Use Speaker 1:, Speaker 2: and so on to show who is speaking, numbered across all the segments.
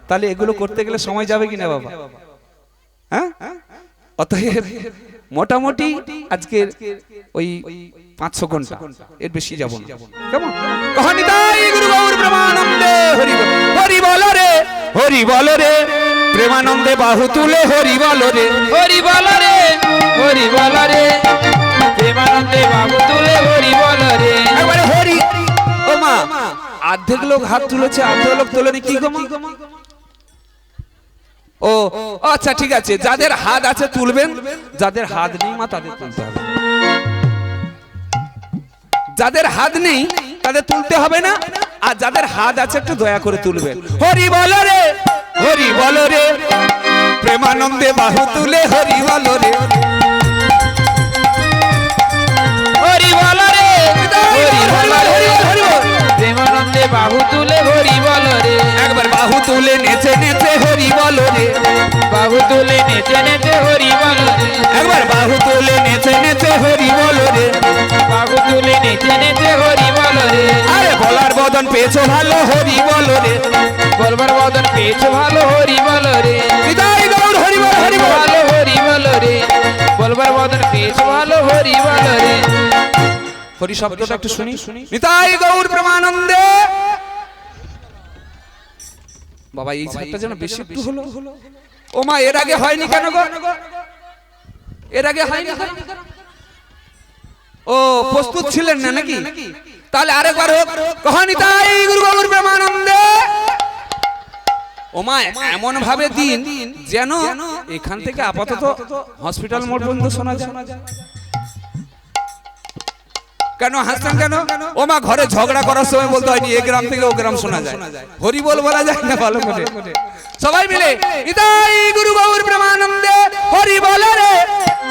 Speaker 1: তাহলে এগুলো করতে গেলে সময় যাবে কিনা বাবা? হ্যাঁ, অতএব মোটামুটি আজকের ওই 500 ঘন্টা, এর বেশি যাব না। কেমন? কহানি তাই গুরু গৌর প্রেমানন্দে হরি বল, হরি বল রে, হরি বল রে, প্রেমানন্দে বাহু তুলে হরি বল রে,
Speaker 2: হরি বল রে, হরি বল রে, প্রেমানন্দে বাহু তুলে হরি বল রে।
Speaker 1: একবারে হরি। ও মা, অর্ধেক লোক হাত তুলেছে, অর্ধেক লোক তোলেনি, কি গো মা? ও আচ্ছা ঠিক আছে, যাদের হাত আছে তুলবেন, যাদের হাত নেই মা তাদের তুলতে হবে। যাদের হাত নেই তাদের তুলতে হবে না, আর যাদের হাত আছে একটু দয়া করে তুলবেন। হরি বল রে, হরি বল রে, প্রেমানন্দে বাহু তুলে হরি বল রে,
Speaker 2: হরি বল রে, হরি বল রে, প্রেমানন্দে বাহু তুলে হরি বল রে।
Speaker 1: একবার বাহু তুলে নেচে নেচে হরি বল রে,
Speaker 2: বাহু তুলে নেচে নেচে হরি বল রে,
Speaker 1: একবার বাহু তুলে নেচে নেচে হরি বল রে,
Speaker 2: বাহু তুলে নেচে নেচে হরি বল রে।
Speaker 1: আরে বলার বদন পেয়েছো ভালো হরি বল রে,
Speaker 2: বলবার বদন পেয়েছ ভালো হরি বল রে,
Speaker 1: বিদায় গৌর হরি বল, হরি বল।
Speaker 2: ভালো হরি বল রে, বলবার বদন পেয়েছ ভালো হরি বল রে।
Speaker 1: হরি শব্দটা একটু শুনি। নিতাই গৌর প্রেমানন্দে। বাবা এই ছাড়টা যেন বেশি একটু হলো। ও মা, এর আগে হয়নি কেন গো? এর আগে হয়নি কেন? ও প্রস্তুত ছিলেন না নাকি? তাহলে আরেকবার হোক। কহানি তাই গুরু গৌর প্রেমানন্দে। ও মা, এমন ভাবে দিন যেন এখান থেকে আপাতত হসপিটাল মোড় পর্যন্ত শোনা যায়। কেন হাসছেন কেন? ও মা, ঘরে ঝগড়া করার সময় বলতে হয়নি এ গ্রাম থেকে ও গ্রাম শোনা যায়, হরি বল বলা যায় না ভালো করে? সবাই মিলে নিতাই গুরু গৌর প্রেমানন্দে হরি বল রে,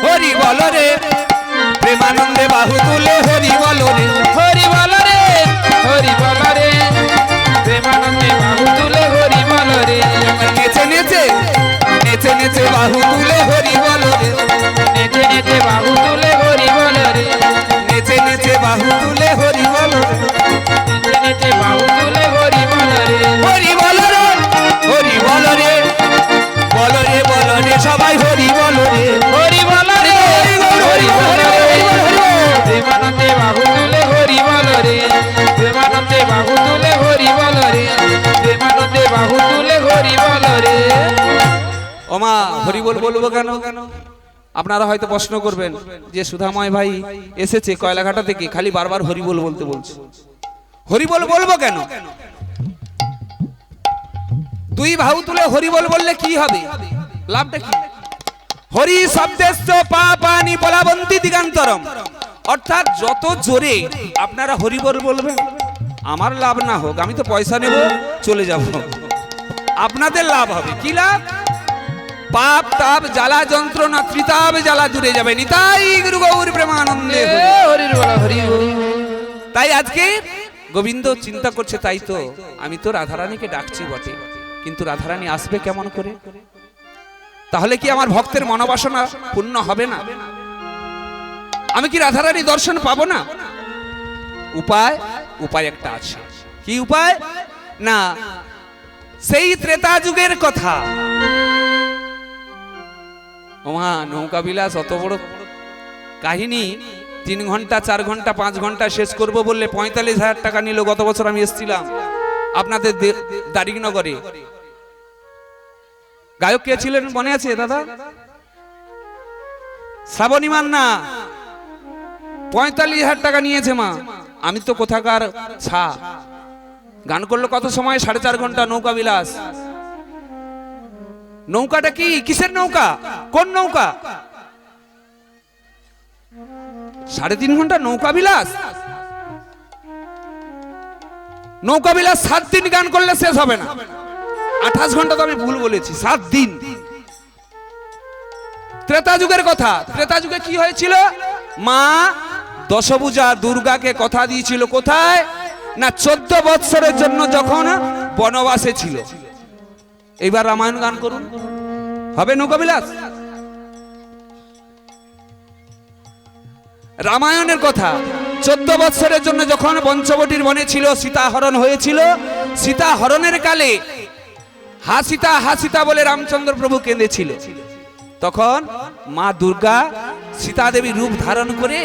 Speaker 1: হরি বল রে, প্রেমানন্দে বাহু তুলে হরি বল রে,
Speaker 2: হরি বল রে, হরি বল রে, প্রেমানন্দে বাহু তুলে হরি বল রে।
Speaker 1: নেচে নেচে নেচে নেচে বাহু তুলে হরি বল রে,
Speaker 2: নেচে নেচে বাহু তুলে হরি বল রে,
Speaker 1: নেচে নেচে বাহু তুলে হরি বল রে,
Speaker 2: নেচে নেচে বাহু তুলে হরি বল রে।
Speaker 1: হরি বল রে, হরি বল রে, বল রে বল রে, সবাই হরি বল রে,
Speaker 2: হরি বল রে, হরি বল রে, প্রেমানন্দে বাহু তুলে হরি বল রে, প্রেমানন্দে বাহু তুলে হরি বল রে, প্রেমানন্দে বাহু তুলে হরি বল রে।
Speaker 1: ওমা, হরি বল বলবো কেন? আপনারা হয়তো প্রশ্ন করবেন যে সুধাময় ভাই এসেছে কয়লাঘাটা থেকে, খালি বারবার হরি বল বলতে বলছে, হরি বল বলবো কেন? দুই বাহু তুলে হরি বল বললে কি হবে? লাভটা কি? হরি শব্দেশ্চ পাপানি বলাবন্তি দিগান্তরম, অর্থাৎ যত জোরে আপনারা হরি বল বলবেন, আমার লাভ না হোক, আমি তো পয়সা নেব চলে যাব, আপনাদের লাভ হবে। কি লাভ? পাপ তাপ জ্বালা যন্ত্রণা ত্রিতাপ জ্বালা দূরে যাবে। নিতাই গুরু গৌর প্রেমানন্দে।
Speaker 2: হরি বল, হরি বল।
Speaker 1: তাই আজকে গোবিন্দ চিন্তা করছে, তাই তো আমি তো রাধারানীকে ডাকছি বটে, কিন্তু রাধারানী আসবে কেমন করে? তাহলে কি আমার ভক্তের মনোবাসনা পূর্ণ হবে না? আমি কি রাধারানী দর্শন পাবো না? উপায়, উপায় একটা আছে। কি উপায়? না, সেই ত্রেতা যুগের কথা। ওমা, নৌকা বিলাস অত বড় কাহিনী 3 ঘন্টা 4 ঘন্টা 5 ঘন্টা শেষ করব বললে 45,000 টাকা নিল। গত বছর আমি এসেছিলাম আপনাদের দারিগনগরে। গায়ক কে ছিলেন মনে আছে দাদা? শ্রাবণী মান্না। 45,000 টাকা নিয়েছে মা। আমি তো কোথাকার ছা। গান করলো কত সময়? 4.5 ঘন্টা নৌকা বিলাস। নৌকাটা কি? কিসের নৌকা? কোন নৌকা? 3.5 ঘন্টা নৌকা বিলাস। নৌকা বিলাস 7 দিন গান করলে শেষ হবে না। 28 ঘন্টা তো আমি ভুল বলেছি, 7 দিন। ত্রেতা যুগের কথা। ত্রেতা যুগে কি হয়েছিল? মা দশভুজা দুর্গাকে কথা দিয়েছিল কোথায়? না 14 বৎসরের জন্য যখন বনবাসে ছিল। এইবার রামায়ণ গান করুন, হবে নৌকা বিলাস? রামায়ণের কথা। 14 বৎসরের জন্য যখন পঞ্চবটির বনে ছিল, সীতা হরণ হয়েছিল। সীতা হরণের কালে হাসিতা হাসিতা বলে রামচন্দ্র প্রভু কেঁদেছিল। তখন মা দুর্গা সীতা দেবী রূপ ধারণ করে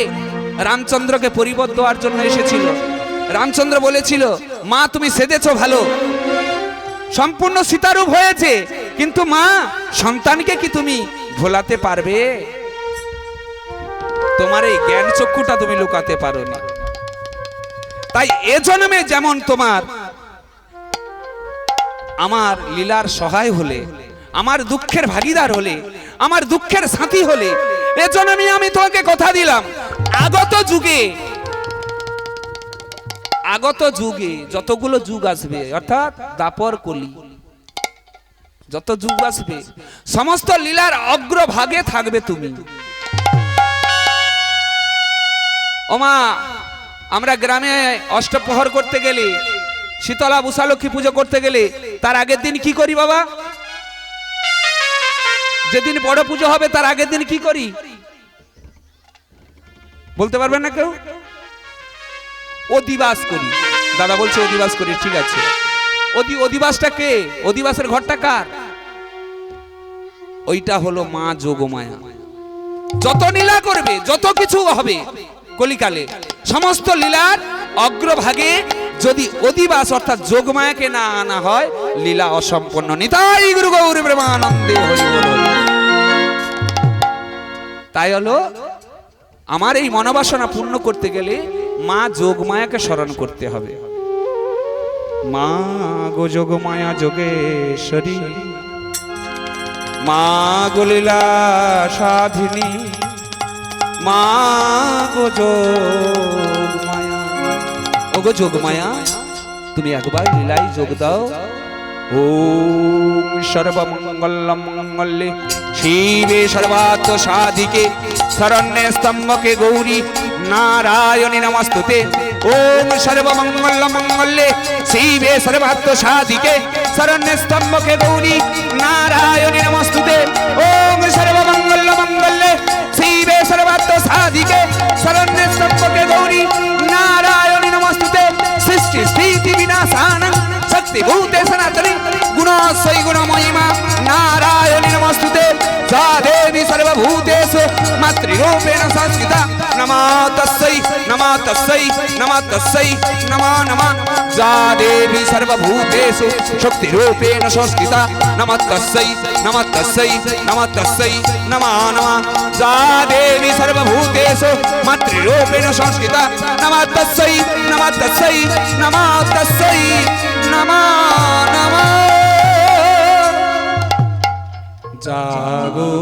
Speaker 1: রামচন্দ্রকে পরিবর্ত দেওয়ার জন্য এসেছিল। রামচন্দ্র বলেছিল, মা তুমি সেজেছো ভালো, সম্পূর্ণ সীতারূপ হয়েছে, কিন্তু মা সন্তানকে কি তুমি ভোলাতে পারবে? তোমার এই জ্ঞান চক্ষুটা তুমি লুকাতে পারো না। তাই এ জন্মে যেমন তোমার আমার লীলার সহায় হলে, আমার দুঃখের ভাগীদার হলে, আমার দুঃখের সাথী হলে, এ জন্মে আমি তোমাকে কথা দিলাম, আগত যুগে যতগুলো যুগ আসবে, অর্থাৎ দাপর কলি যত যুগ আসবে, সমস্ত লীলার অগ্রভাগে থাকবে তুমি। ওমা, আমরা গ্রামে অষ্টপ্রহর করতে গেলে, শীতলা বুসালক্ষ্মী পুজো করতে গেলে তার আগের দিন কি করি বাবা? যেদিন বড় পুজো হবে তার আগের দিন কি করি বলতে পারবেন না কেউ? অধিবাস করি। দাদা বলছে অধিবাস করি, ঠিক আছে। অধিবাসটা কে? অধিবাসের ঘরটা কার? ওইটা হলো মা যোগমায়া। যত লীলা করবে, যত কিছু হবে কলিকালে, সমস্ত লীলার অগ্রভাগে যদি অধিবাস অর্থাৎ যোগমায়াকে না আনা হয়, লীলা অসম্পূর্ণ। নিতাই গুরু গৌর প্রেমানন্দে হরি বল। তাই হলো আমার এই মনোবাসনা পূর্ণ করতে গেলে মা যোগমায়াকে স্মরণ করতে হবে। মা গো যোগমায়া যোগেশ্বরী, মা গো লীলা সাধিনী, মা গো যোগমায়া। ও গো যোগমায়া, তুমি একবার লীলায় যোগ দাও। ওম সর্বমঙ্গলম মঙ্গলে শিবে সর্বার্থ সাধিকে শরণ্যে স্তম্ভকে গৌরী নারায়ণী নমস্তুতে। ওম সর্বমঙ্গলম মঙ্গলে শিবে সর্বার্থ সাধিকে শরণ্যে স্তম্ভকে গৌরী নারায়ণী নমস্তুতে। ওম সর্বমঙ্গলম মঙ্গলে শিবে সর্বার্থ সাধিকে শরণ্যে স্তম্ভকে গৌরী নারায়ণী নমস্তুতে। সৃষ্টি স্থিতি বিনাশানং শক্তি ভূতে সনাতনী গুণাশ্রয়ী গুণমহিমা নারায়ণী নমস্তুতে। যা দেবী সর্বভূতেষু মাতৃরূপেণ সংস্থিতা। নমো তস্मै নমো তস্मै নমো তস্मै নমো নমঃ। যা দেবী সর্বভূতেষু শক্তিরূপেণ সংস্থিতা। নমো তস্मै নমো তস্मै নমো তস্मै নমো নমঃ। যা দেবী সর্বভূতেষু মাতৃরূপেণ সংস্থিতা। নমো তস্मै নমো তস্मै নমো তস্मै নমো নমঃ। জাগো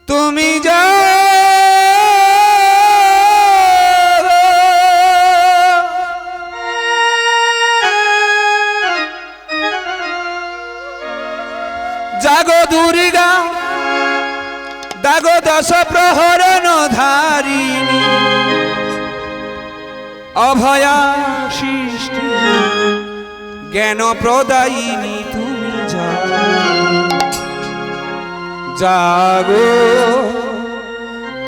Speaker 1: তুমি জাগো, জাগো দুর্গা, জাগো দশ প্রহরণ ধারিণী, অভয়া সৃষ্টি জ্ঞান প্রদায়িনী তুমি জাগো,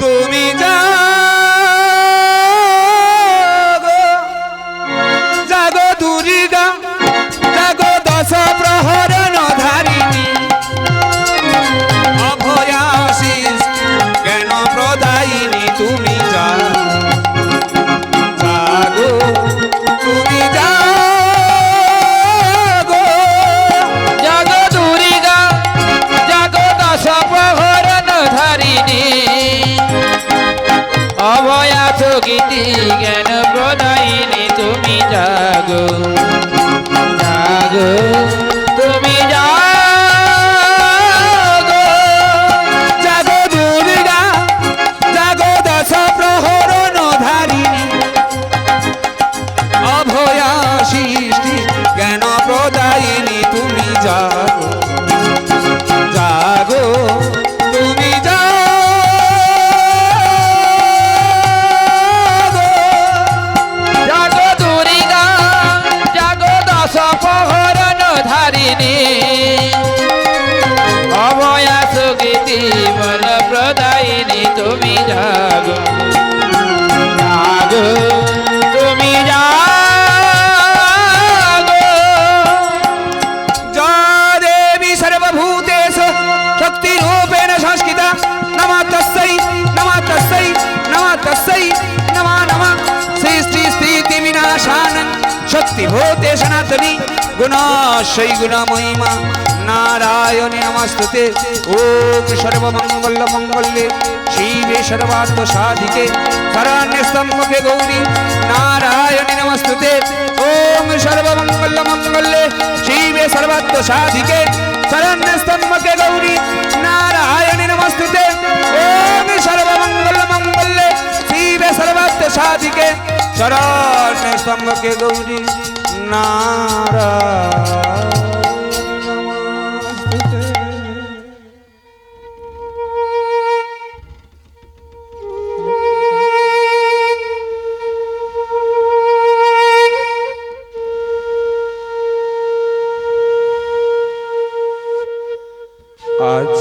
Speaker 1: তুমি জাগো, জাগো দুর্গা, জাগো দশ প্রহরণ ধারিণী, অভয়া সৃষ্টি জ্ঞান প্রদায়িনী তুমি জাগো, তুমি জাগো, জাগো দুর্গা, জাগো দশ প্রহরণ ধারিণী, অভয়া যোগিনী জ্ঞান প্রদায়িনী তুমি জাগো, জাগো তুমি জাগো, জাগো দুর্গা, জাগো দশ প্রহরণ ধারিণী, অভয়া সৃষ্টি জ্ঞান প্রদায়িনী তুমি জাগো, জাগো তুমি জাগো, জাগো দুর্গা, জাগো দশ প্রহরণ ধারিণী, শক্তিভূতে সনাতনী গুণাশয়ী গুণমহিমা নারায়ণে নমস্তুতে। ওম সর্বমঙ্গল মঙ্গলে শিবে সর্বার্থ সাধিকে শরণ্যে স্তম্ভকে গৌরী নারায়ণে নমস্তুতে। ওম সর্বমঙ্গল মঙ্গলে শিবে সর্বার্থ সাধিকে শরণ্যে স্তম্ভকে গৌরী নারায়ণে নমস্তুতে। ওম সর্বমঙ্গল মঙ্গলে শিবে সর্বার্থ সাধিকে শরণ্যে স্তম্ভকে গৌরী নারায়ণ। আজ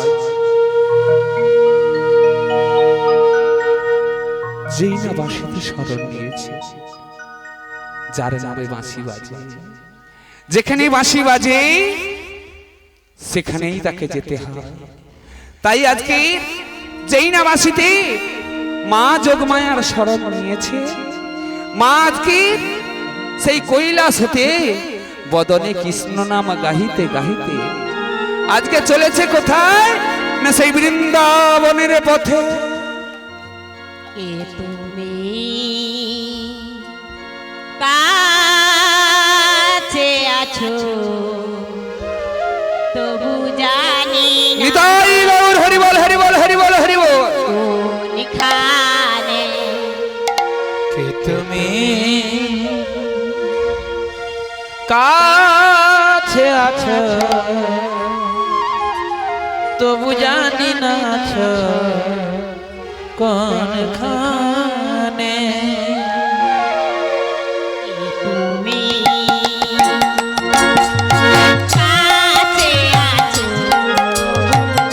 Speaker 1: যেই না বাঁশিতে স্মরণ নিয়েছে, যার নামে বাঁশি বাজে, যেখানে বাঁশি বাজে সেখানেই তাকে যেতে হয়। তাই আজকে যেই না বাঁশিতে মা যোগমায়ার স্মরণ নিয়েছে, মা আজকে সেই কৈলাস হতে বদনে কৃষ্ণ নাম গাহিতে গাহিতে আজকে চলেছে কোথায় না সেই বৃন্দাবনের পথে।
Speaker 3: কে তুমি কাছে আছো তবু জানি না
Speaker 1: নিতাই গৌর হরি বল হরি বল হরি বল হরি বল।
Speaker 3: কোনখানে
Speaker 2: কে তুমি
Speaker 4: কাছে আছো তবু জানি না আছো কোনখানে।
Speaker 3: কে তুমি কাছে আছো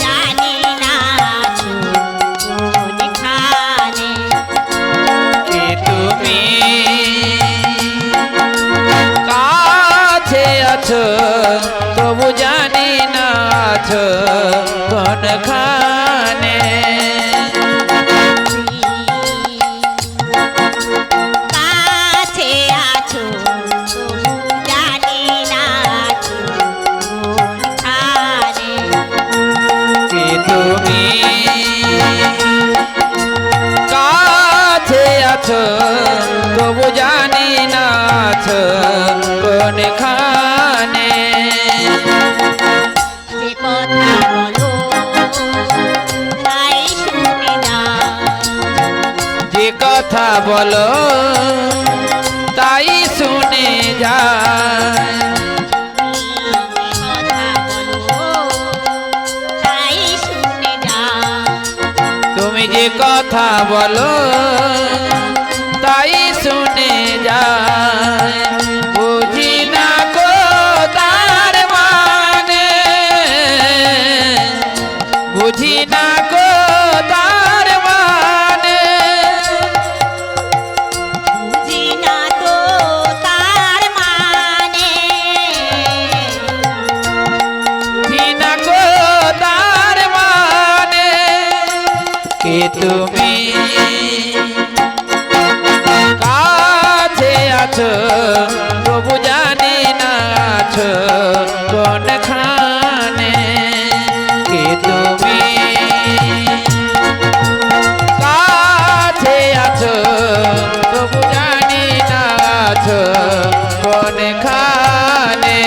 Speaker 3: জানি না আছো কোনখানে।
Speaker 4: কে তুমি কাছে আছো তবু জানি না আছো কোনখানে।
Speaker 3: কাছে আছো তবু জানি না আছো কোনখানে।
Speaker 4: কে তুমি কাছে আছো তবু জানি না আছো কোনখানে।
Speaker 3: যে কথা বলো তাই শুনি না,
Speaker 4: যে কথা বলো তাই শুনে যায়।
Speaker 3: কথা বলো তাই শুনি না,
Speaker 4: তুমি যে কথা বলো তাই শুনে যায়। বুঝি না গো তার মানে, বুঝি না গো তার মানে।
Speaker 3: বুঝি না তো তার মানে।
Speaker 4: বুঝি না গো তার মানে। কে তুমি কাছে আছো তবু জানি না আছো কোনখানে। কে তুমি কাছে আছো তবু জানি না আছো কোনখানে।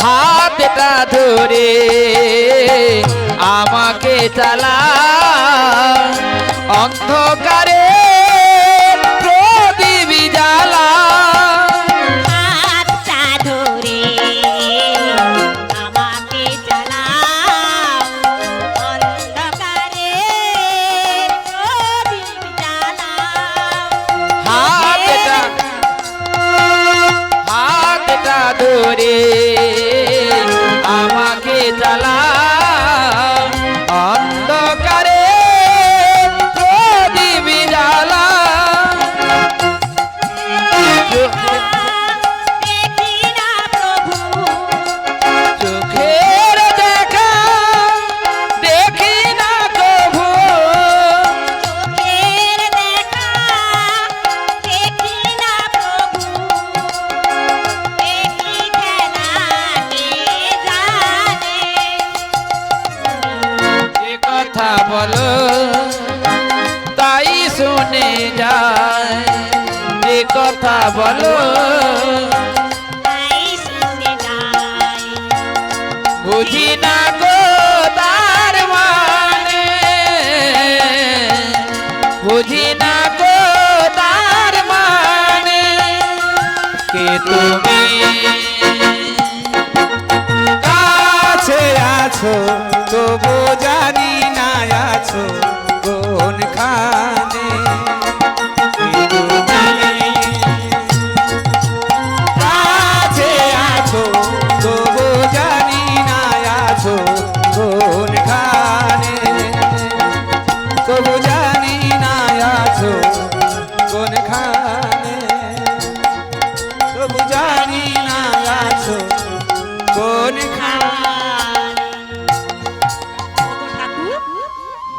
Speaker 3: হাতটা ধরে আমাকে চালাও অন্ধকারে প্রদীপ জ্বালাও।
Speaker 4: হাতটা ধরে আমাকে চালা অন্ধকারে প্রদীপ জ্বালা।
Speaker 3: হাতটা ধরে আমাকে চালাও অন্ধকারে প্রদীপ জ্বালাও।
Speaker 4: হাতটা হাতটা ধরে আমাকে চালা অন্ধকারে প্রদীপ জ্বালা।
Speaker 2: বলো
Speaker 3: তাই শুনে যাই
Speaker 2: বুঝি না গো তার মানে বুঝি না গো তার মানে কে তুমি
Speaker 1: কাছে আছো তবু জানি না আছো কোনখানে কাছে আছো তবু জানি না আছো কোনখানে তবু জানি না আছো কোনখানে তবু জানি না আছো কোনখানে
Speaker 3: ঠাকুর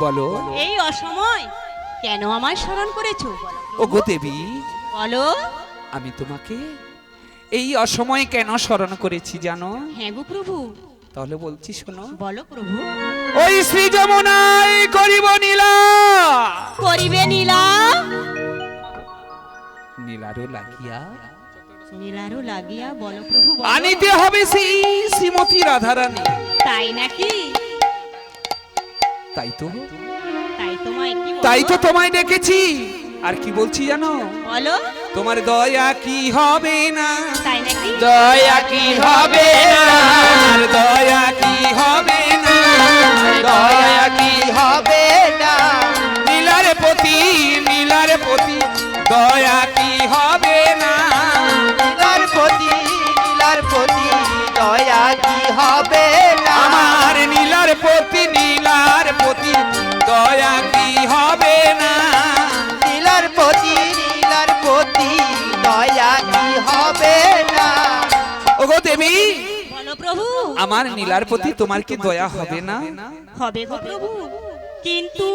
Speaker 1: বলো
Speaker 3: এই অসময় কেন আমায় স্মরণ করেছো
Speaker 1: ও গো দেবী
Speaker 3: বলো
Speaker 1: আমি তোমাকে এই অসময়ে কেন স্মরণ করেছি জানো
Speaker 3: হ্যাঁ গো প্রভু
Speaker 1: তাহলে বলছি শোনো
Speaker 3: বলো প্রভু
Speaker 1: ওই শ্রী যমুনায় করিব নীলা
Speaker 3: করিবে নীলা
Speaker 1: নীলারও লাগিয়া
Speaker 3: নীলারও লাগিয়া বলো প্রভু বলো।
Speaker 1: আনিতে হবে সেই শ্রীমতী রাধারানী
Speaker 3: তাই নাকি
Speaker 1: তাই তো
Speaker 3: তাই তোমায় কি বলো?
Speaker 1: তাই তো তোমায় ডেকেছি আর কি বলছি জানো
Speaker 3: বলো
Speaker 1: তোমার দয়া কি হবে না
Speaker 3: তাই নাকি
Speaker 2: দয়া কি হবে না
Speaker 1: আর দয়া কি হবে না
Speaker 2: দয়া কি হবে না
Speaker 1: নীলার প্রতি দয়া কি হবে না
Speaker 2: নীলার প্রতি দয়া কি হবে না
Speaker 1: আমার নীলার প্রতি দয়া কি হবে না
Speaker 2: নীলার প্রতি দয়া কি হবে না
Speaker 1: ওগো দেবী
Speaker 3: বলো প্রভু
Speaker 1: আমার নীলার প্রতি তোমার কি দয়া হবে না
Speaker 3: হবে গো প্রভু কিন্তু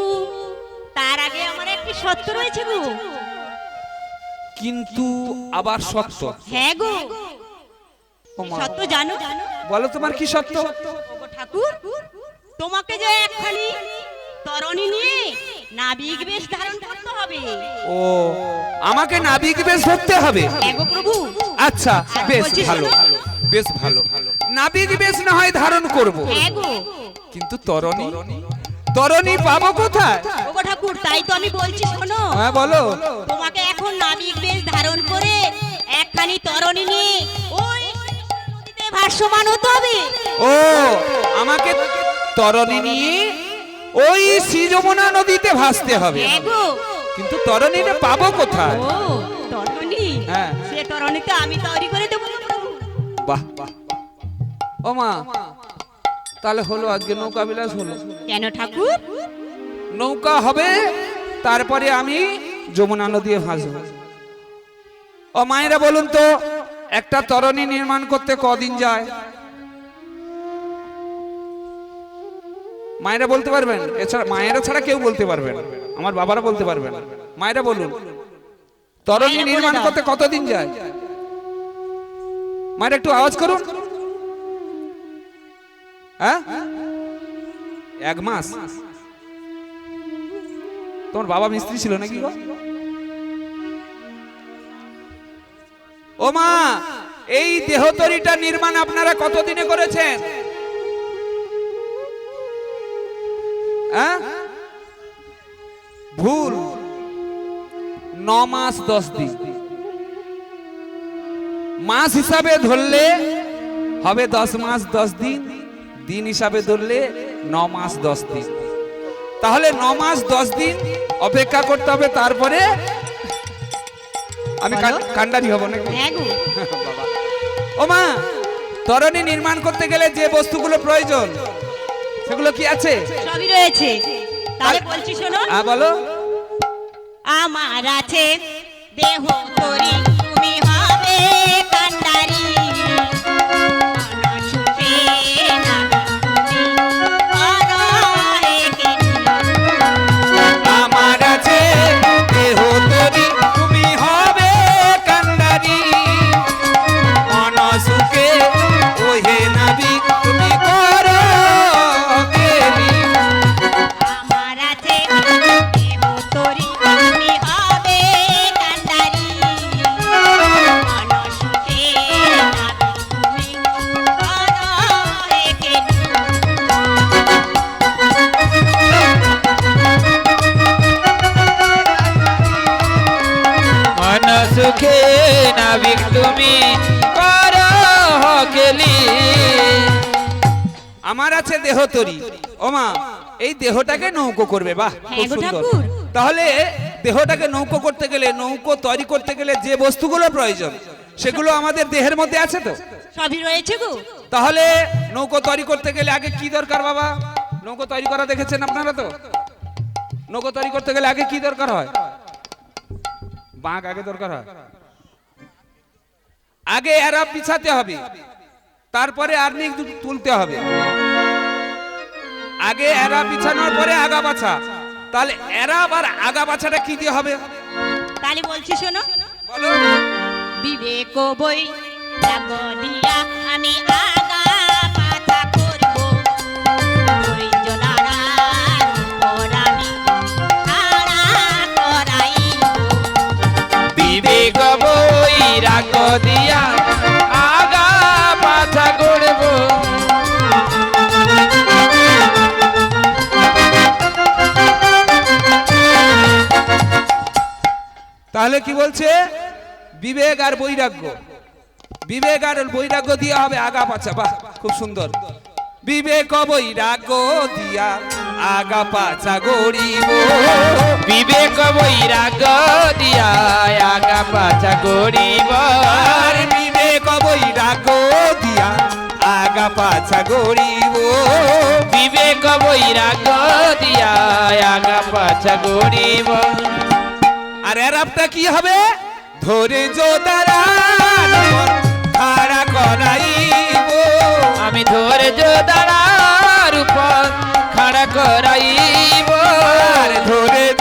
Speaker 3: তার আগে আমার একটি সত্য রয়েছে গো
Speaker 1: কিন্তু আবার সত্য
Speaker 3: হ্যাঁ গো
Speaker 1: ও মা,
Speaker 3: সত্য জানো
Speaker 1: বলো তোমার কি সত্য
Speaker 3: ওগো ঠাকুর তোমাকে যে একখানি তরণী নিয়ে নাবিক বেশ ধারণ করতে হবে
Speaker 1: ও আমাকে নাবিক বেশ ধরতে হবে
Speaker 3: হ্যাঁ গো প্রভু
Speaker 1: আচ্ছা বেশ
Speaker 3: বলছি
Speaker 1: ভালো
Speaker 3: শোনো।
Speaker 1: বেশ ভালো নাবিক বেশ না হয় ধারণ করব
Speaker 3: হ্যাঁ গো
Speaker 1: কিন্তু তরণী পাবো কোথায়
Speaker 3: ওগো ঠাকুর তাই তো আমি বলছি শোনো
Speaker 1: হ্যাঁ বলো
Speaker 3: তোমাকে এখন নাবিক বেশ ধারণ করে একখানি তরণী নিয়ে ওই নদীতে ভাসমান হতে হবে
Speaker 1: ও আমাকে তরণী নিয়ে ওই শ্রী যমুনা নদীতে ভাসতে হবে
Speaker 3: হ্যাঁ গো
Speaker 1: কিন্তু তরণীটা পাবো কোথায়
Speaker 3: ও তরণী
Speaker 1: হ্যাঁ।
Speaker 3: সে তরণীতে আমি তৈরি করে দেবো গো প্রভু।
Speaker 1: বাহ ও মা তাহলে হলো আজকে নৌকা বিলাস হলো
Speaker 3: কেন ঠাকুর
Speaker 1: নৌকা হবে তারপরে আমি যমুনা নদী ভাসবো ও মায়েরা বলুন তো একটা তরণী নির্মাণ করতে কদিন যায় মায়েরা বলতে পারবেন এছাড়া মায়েরা ছাড়া কেউ বলতে পারবেন আমার বাবারা বলতে পারবেন মায়েরা বলুন তরণী
Speaker 3: মায়েরা বলে
Speaker 1: নির্মাণ
Speaker 3: দাও।
Speaker 1: করতে কতদিন যায় মায়েরা একটু আওয়াজ করুন হ্যাঁ 1 মাস তোমার বাবা মিস্ত্রি ছিল নাকি গো ও মা এই দেহতরিটা নির্মাণ আপনারা কতদিনে করেছেন হ্যাঁ ভুল 9 মাস 10 দিন মাস হিসাবে ধরলে হবে 10 মাস 10 দিন দিন হিসাবে ধরলে 9 মাস 10 দিন তাহলে 9 মাস 10 দিন অপেক্ষা করতে হবে তারপরে আমি কান্ডারি হব নাকি
Speaker 3: হ্যাঁ গো
Speaker 1: বাবা ও মা তরণী নির্মাণ করতে গেলে যে বস্তুগুলো প্রয়োজন সেগুলো কি আছে
Speaker 3: সবই রয়েছে তাহলে বলছি শোনো
Speaker 1: হ্যাঁ বলো
Speaker 3: আমার আছে দেহ তরি তুমি হবে কান্ডারি মনসুখে নামি তুমি
Speaker 1: আমার আছে দেহ তরি তুমি হবে কান্ডারি মন সুখে ওহে নাবি তুমি করো গেলি
Speaker 3: আমার আছে দেহ তরি তুমি হবে কান্ডারি
Speaker 2: সুখে নাবিক তুমি করো হকেলি।
Speaker 1: আমার আছে দেহ তরি, ওমা এই দেহটাকে নৌকো করবে, বাহ খুব
Speaker 3: হ্যাঁ গো
Speaker 1: সুন্দর।
Speaker 3: ঠাকুর।
Speaker 1: তাহলে দেহটাকে নৌকো করতে গেলে, নৌকো তৈরি করতে গেলে যে বস্তুগুলো প্রয়োজন সেগুলো আমাদের দেহের মধ্যে আছে তো।
Speaker 3: সবই রয়েছে গো।
Speaker 1: তাহলে নৌকো তৈরি করতে গেলে আগে কি দরকার বাবা? নৌকো তৈরি করা দেখেছেন আপনারা তো? নৌকো তৈরি করতে গেলে আগে কি দরকার হয়? বাঁক আগে দরকার হয়, আগে এরা পিছাতে হবে, তারপরে আর্নিং তুলতে হবে। আগে এরা পিছানোর পরে আগা বাছা। তাহলে এরা আবার আগা বাছাটা কি দিয়ে হবে
Speaker 3: তাহলে বলছি শোনো,
Speaker 1: বলো?
Speaker 3: বিবেক বই লাগো দিয়া আমি আগা পাতা করব, ধৈর্য দ্বারার উপর আমি খাড়া করাইব।
Speaker 2: বিবেক বৈরাগ্য দিয়া আগা পাছা গড়ব।
Speaker 1: তাহলে কি বলছে? বিবেক আর বৈরাগ্য, বিবেক আর বৈরাগ্য দিয়া হবে আগা পাছা। বাহ খুব সুন্দর। বিবেক বৈরাগ্য দিয়া আগা পাছা গড়িব,
Speaker 2: বিবেক বৈরাগ্য দিয়া আগা পাছা গড়িব।
Speaker 1: আর বিবেক বৈরাগ্য দিয়া আগা পাছা গড়িব।
Speaker 2: বিবেক বৈরাগ্য দিয়া আগা পাছা গড়িব।
Speaker 1: আর এর আপটা কি হবে? ধৈর্য দ্বারা খাড়া করাইব,
Speaker 2: আমি ধৈর্য দ্বারার উপর খাড়া করাইব।
Speaker 1: আর ধৈর্য